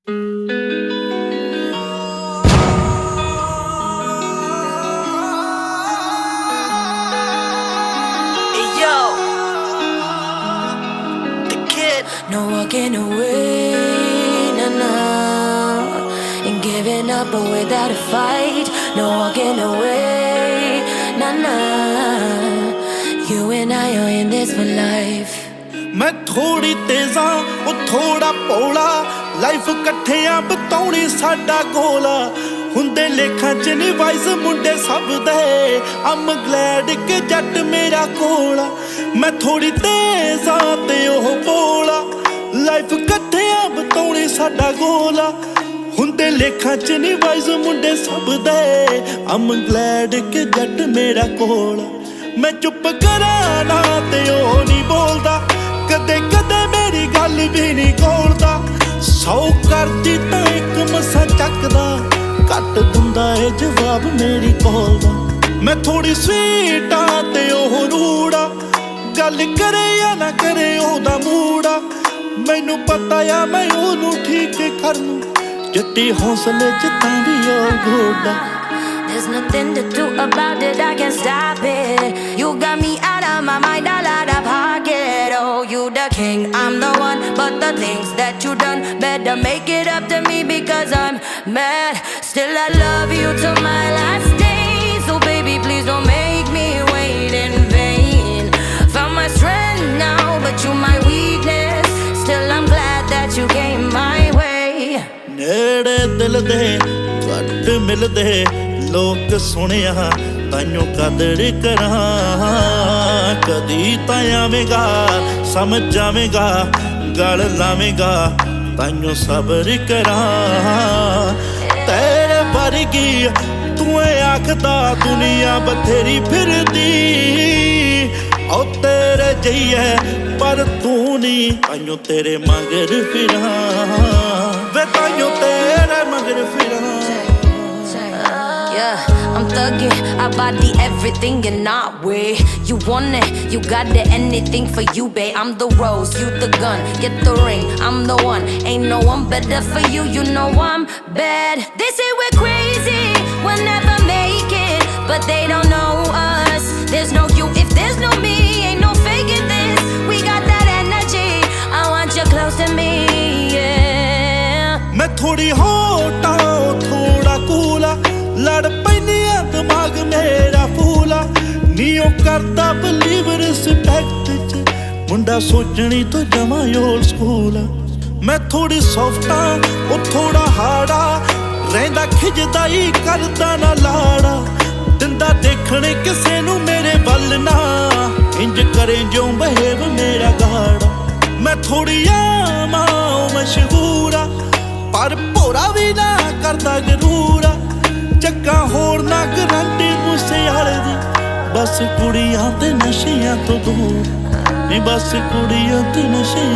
No walking away, nah, and giving up but without a fight. No walking away, nah. You and I are in this for life. मैं थोड़ी तेज़ा वो थोड़ा पौला life कट्ठियां बतौनी साडा गोला हुंदे लेखां च नी वाइस मुंडे सब दे I'm glad कि जट मेरा कोला मैं थोड़ी तेज़ा ते ओह बोला लाइफ कट्ठियां बतौनी साडा गोला हुंदे लेखां च नी वाइस मुंडे सब दे I'm glad कि जट मेरा कोला मैं चुप करा ना ते ओह नी बोलदा कदे कदे मेरी गल भी नहीं खोलदा सौ करदी तां इक मसा चकदा घट दिंदा ए जवाब मेरी कॉल दा मैं थोड़ी स्वीट आ ते ओह रूड़ा गल करे या ना करे ओहदा मूड़ा मैनू पता आ मैं ओनू ठीक कर लूं जट्टी हौसले च तां भी ओ घोड़ा There's nothing to do about it, I can't stop it. You got me out of my mind, all out of pocket. Oh, you the king, I'm the one. But the things that you done, better make it up to me because I'm mad. Still I love you till my last day. So baby, please don't make me wait in vain. Found my strength now, but you my weakness. Still I'm glad that you came my way. नेड़े दिल दे घट मिलदे लोक सुनिया ताइयों कदर करा कदी तां आवेगा समझ जावेगा गल लावेगा ताइयों सबर करा तेरे वर्गी तू आखदा दुनिया बथेरी फिरदी ओ तेरे जइए पर तू नहीं ताइयों तेरे मगर फिरा वे ताइयों तेरे मगर फिरा Yeah, I'm thugging, I body everything in our way. You want it, you got it, anything for you, babe. I'm the rose, you the gun, get the ring, I'm the one. Ain't no one better for you, you know I'm bad. They say we're crazy, we'll never make it, but they don't know us. There's no you if there's no me, ain't no faking this. We got that energy, I want you close to me, yeah. मैं थोड़ी होटा थोड़ा कूला लड़ पैनिया दिमाग मेरा फूला Neo करदा believe respect च मुंडा सोचनी तो जमा ओल्ड स्कूल मैं थोड़ी सॉफ्टा ओ थोड़ा हाड़ा रहंदा खिजदा ही करदा ना लाड़ा दिंदा देखने किसे नू मेरे वल ना इंज करे जो बहेव मेरा गाड़ा मैं थोड़ी आमा मशहूरा पर भोरा भी ना करदा गरूरा ਚੱਕਾ ਹੋਰ ਨਾ ਗਰੰਟੀ ਮੂਸੇ ਵਾਲੇ ਦੀ ਬਸ ਕੁੜੀਆਂ ਤੇ ਨਸ਼ਿਆਂ ਤੋਂ ਦੂਰ ਨਹੀਂ ਬਸ ਕੁੜੀਆਂ ਤੇ ਨਸ਼ਿਆਂ